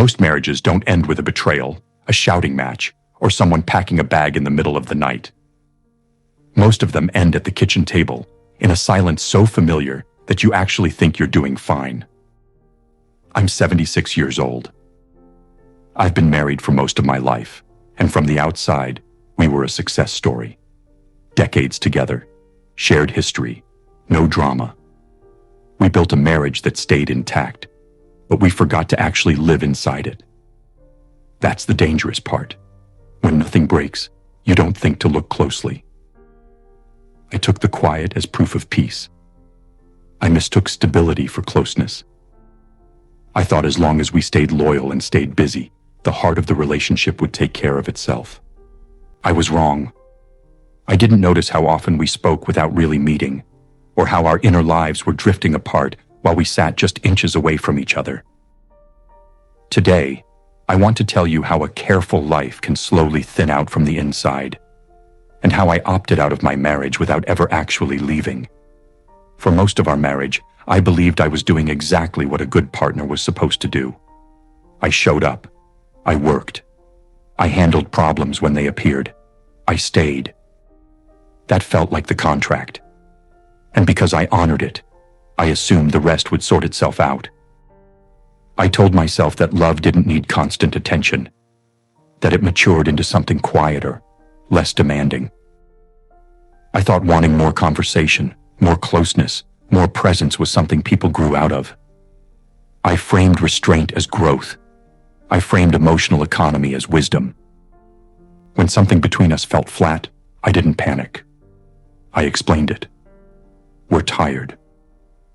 Most marriages don't end with a betrayal, a shouting match, or someone packing a bag in the middle of the night. Most of them end at the kitchen table, in a silence so familiar that you actually think you're doing fine. I'm 76 years old. I've been married for most of my life, and from the outside, we were a success story. Decades together, shared history, no drama. We built a marriage that stayed intact, but we forgot to actually live inside it. That's the dangerous part. When nothing breaks, you don't think to look closely. I took the quiet as proof of peace. I mistook stability for closeness. I thought as long as we stayed loyal and stayed busy, the heart of the relationship would take care of itself. I was wrong. I didn't notice how often we spoke without really meeting, or how our inner lives were drifting apart while we sat just inches away from each other. Today, I want to tell you how a careful life can slowly thin out from the inside, and how I opted out of my marriage without ever actually leaving. For most of our marriage, I believed I was doing exactly what a good partner was supposed to do. I showed up. I worked. I handled problems when they appeared. I stayed. That felt like the contract. And because I honored it, I assumed the rest would sort itself out. I told myself that love didn't need constant attention, that it matured into something quieter, less demanding. I thought wanting more conversation, more closeness, more presence was something people grew out of. I framed restraint as growth. I framed emotional economy as wisdom. When something between us felt flat, I didn't panic. I explained it. We're tired.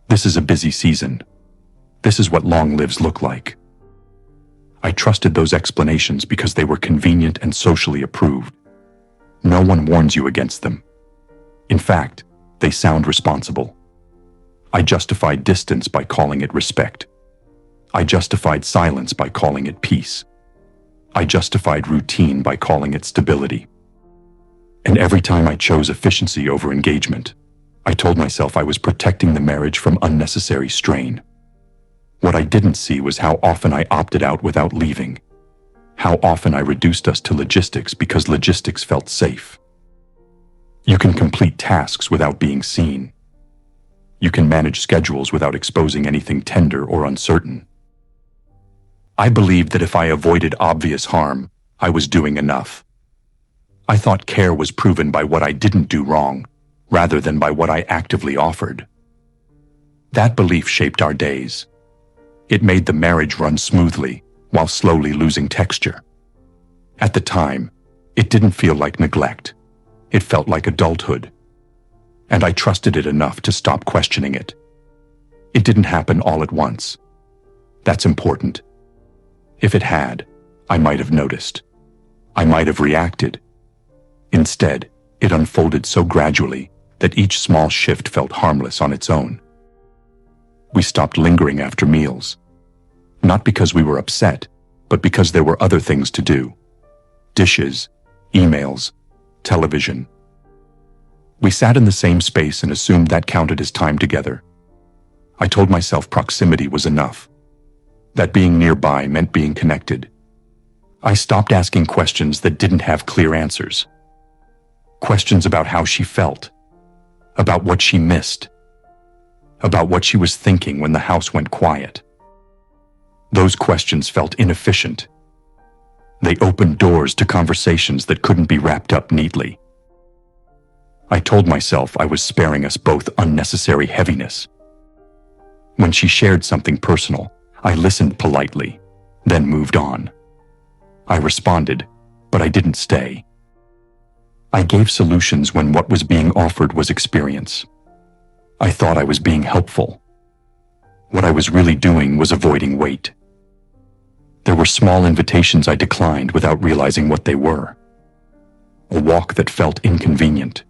This is a busy season. This is what long lives look like. I trusted those explanations because they were convenient and socially approved. No one warns you against them. In fact, they sound responsible. I justified distance by calling it respect. I justified silence by calling it peace. I justified routine by calling it stability. And every time I chose efficiency over engagement, I told myself I was protecting the marriage from unnecessary strain. What I didn't see was how often I opted out without leaving. How often I reduced us to logistics because logistics felt safe. You can complete tasks without being seen. You can manage schedules without exposing anything tender or uncertain. I believed that if I avoided obvious harm, I was doing enough. I thought care was proven by what I didn't do wrong, rather than by what I actively offered. That belief shaped our days. It made the marriage run smoothly, while slowly losing texture. At the time, it didn't feel like neglect. It felt like adulthood. And I trusted it enough to stop questioning it. It didn't happen all at once. That's important. If it had, I might have noticed. I might have reacted. Instead, it unfolded so gradually that each small shift felt harmless on its own. We stopped lingering after meals. Not because we were upset, but because there were other things to do. Dishes, emails, television. We sat in the same space and assumed that counted as time together. I told myself proximity was enough. That being nearby meant being connected. I stopped asking questions that didn't have clear answers. Questions about how she felt, about what she missed, about what she was thinking when the house went quiet. Those questions felt inefficient. They opened doors to conversations that couldn't be wrapped up neatly. I told myself I was sparing us both unnecessary heaviness. When she shared something personal, I listened politely, then moved on. I responded, but I didn't stay. I gave solutions when what was being offered was experience. I thought I was being helpful. What I was really doing was avoiding weight. There were small invitations I declined without realizing what they were. A walk that felt inconvenient.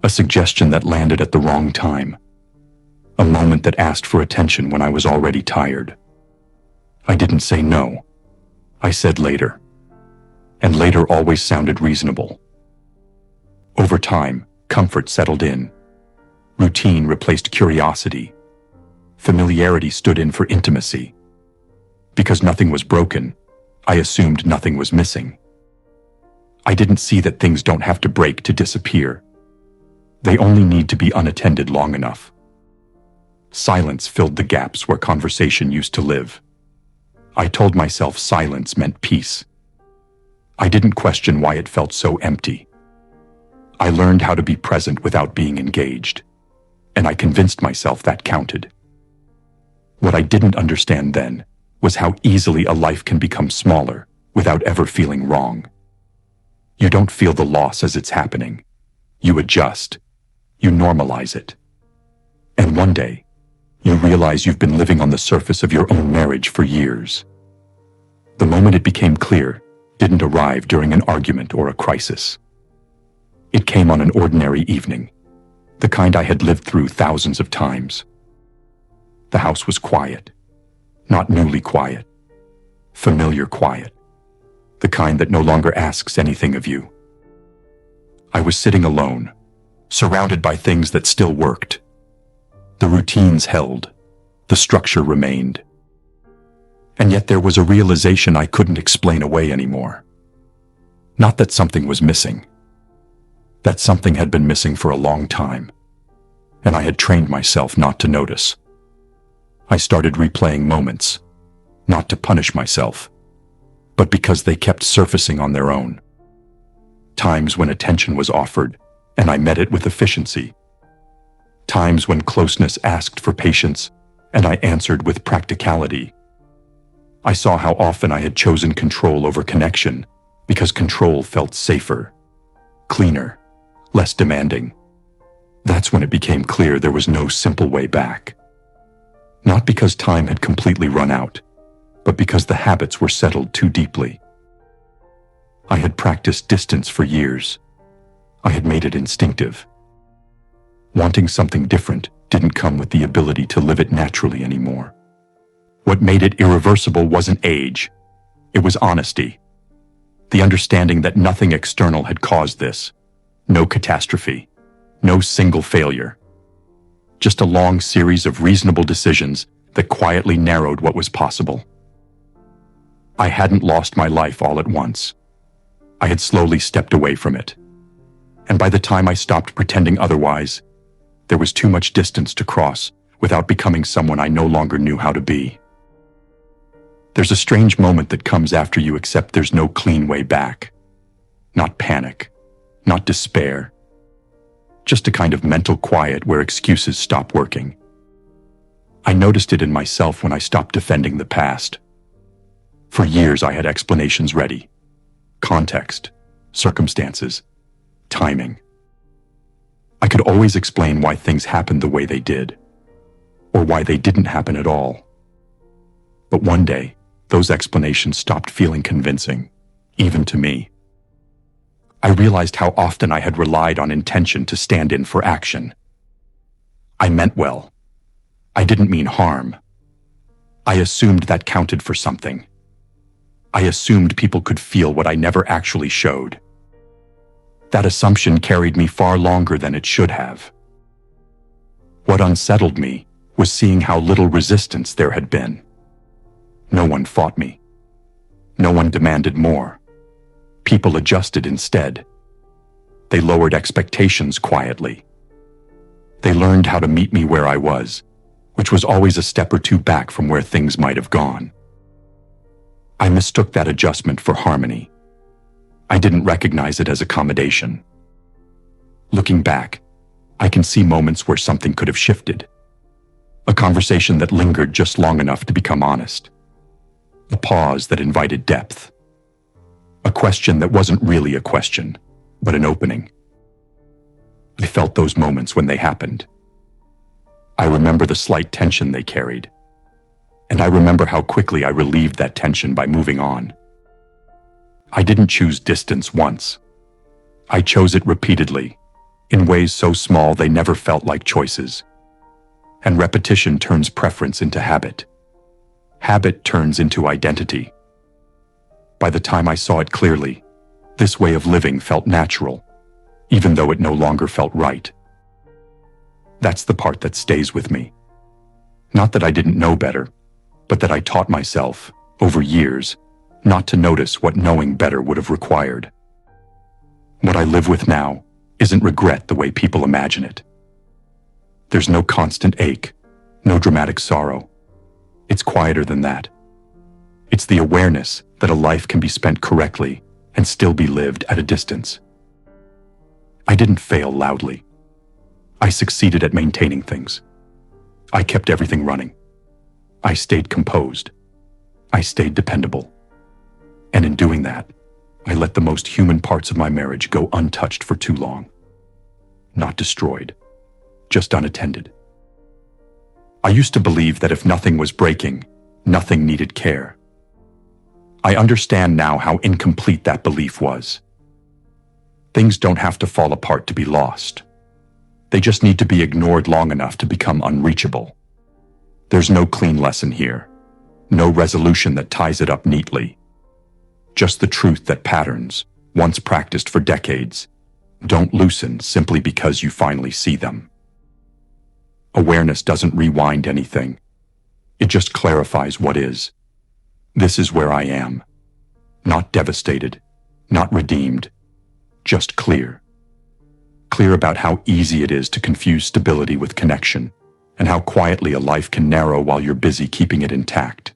A suggestion that landed at the wrong time. A moment that asked for attention when I was already tired. I didn't say no. I said later. And later always sounded reasonable. Over time, comfort settled in. Routine replaced curiosity. Familiarity stood in for intimacy. Because nothing was broken, I assumed nothing was missing. I didn't see that things don't have to break to disappear. They only need to be unattended long enough. Silence filled the gaps where conversation used to live. I told myself silence meant peace. I didn't question why it felt so empty. I learned how to be present without being engaged, and I convinced myself that counted. What I didn't understand then was how easily a life can become smaller without ever feeling wrong. You don't feel the loss as it's happening. You adjust. You normalize it. And one day, you realize you've been living on the surface of your own marriage for years. The moment it became clear didn't arrive during an argument or a crisis. It came on an ordinary evening, the kind I had lived through thousands of times. The house was quiet, not newly quiet, familiar quiet, the kind that no longer asks anything of you. I was sitting alone, surrounded by things that still worked. The routines held, the structure remained. And yet there was a realization I couldn't explain away anymore. Not that something was missing. That something had been missing for a long time, and I had trained myself not to notice. I started replaying moments, not to punish myself, but because they kept surfacing on their own. Times when attention was offered, and I met it with efficiency. Times when closeness asked for patience, and I answered with practicality. I saw how often I had chosen control over connection because control felt safer, cleaner, less demanding. That's when it became clear there was no simple way back. Not because time had completely run out, but because the habits were settled too deeply. I had practiced distance for years. I had made it instinctive. Wanting something different didn't come with the ability to live it naturally anymore. What made it irreversible wasn't age. It was honesty. The understanding that nothing external had caused this. No catastrophe. No single failure. Just a long series of reasonable decisions that quietly narrowed what was possible. I hadn't lost my life all at once. I had slowly stepped away from it. And by the time I stopped pretending otherwise, there was too much distance to cross without becoming someone I no longer knew how to be. There's a strange moment that comes after you accept there's no clean way back. Not panic, not despair. Just a kind of mental quiet where excuses stop working. I noticed it in myself when I stopped defending the past. For years I had explanations ready. Context, circumstances, timing. I could always explain why things happened the way they did, or why they didn't happen at all. But one day, those explanations stopped feeling convincing, even to me. I realized how often I had relied on intention to stand in for action. I meant well. I didn't mean harm. I assumed that counted for something. I assumed people could feel what I never actually showed. That assumption carried me far longer than it should have. What unsettled me was seeing how little resistance there had been. No one fought me. No one demanded more. People adjusted instead. They lowered expectations quietly. They learned how to meet me where I was, which was always a step or two back from where things might have gone. I mistook that adjustment for harmony. I didn't recognize it as accommodation. Looking back, I can see moments where something could have shifted. A conversation that lingered just long enough to become honest. A pause that invited depth. A question that wasn't really a question, but an opening. I felt those moments when they happened. I remember the slight tension they carried. And I remember how quickly I relieved that tension by moving on. I didn't choose distance once. I chose it repeatedly, in ways so small they never felt like choices. And repetition turns preference into habit. Habit turns into identity. By the time I saw it clearly, this way of living felt natural, even though it no longer felt right. That's the part that stays with me. Not that I didn't know better, but that I taught myself, over years, not to notice what knowing better would have required. What I live with now isn't regret the way people imagine it. There's no constant ache, no dramatic sorrow. It's quieter than that. It's the awareness that a life can be spent correctly and still be lived at a distance. I didn't fail loudly. I succeeded at maintaining things. I kept everything running. I stayed composed. I stayed dependable. And in doing that, I let the most human parts of my marriage go untouched for too long. Not destroyed, just unattended. I used to believe that if nothing was breaking, nothing needed care. I understand now how incomplete that belief was. Things don't have to fall apart to be lost. They just need to be ignored long enough to become unreachable. There's no clean lesson here. No resolution that ties it up neatly. Just the truth that patterns, once practiced for decades, don't loosen simply because you finally see them. Awareness doesn't rewind anything. It just clarifies what is. This is where I am. Not devastated, not redeemed, just clear. Clear about how easy it is to confuse stability with connection, and how quietly a life can narrow while you're busy keeping it intact.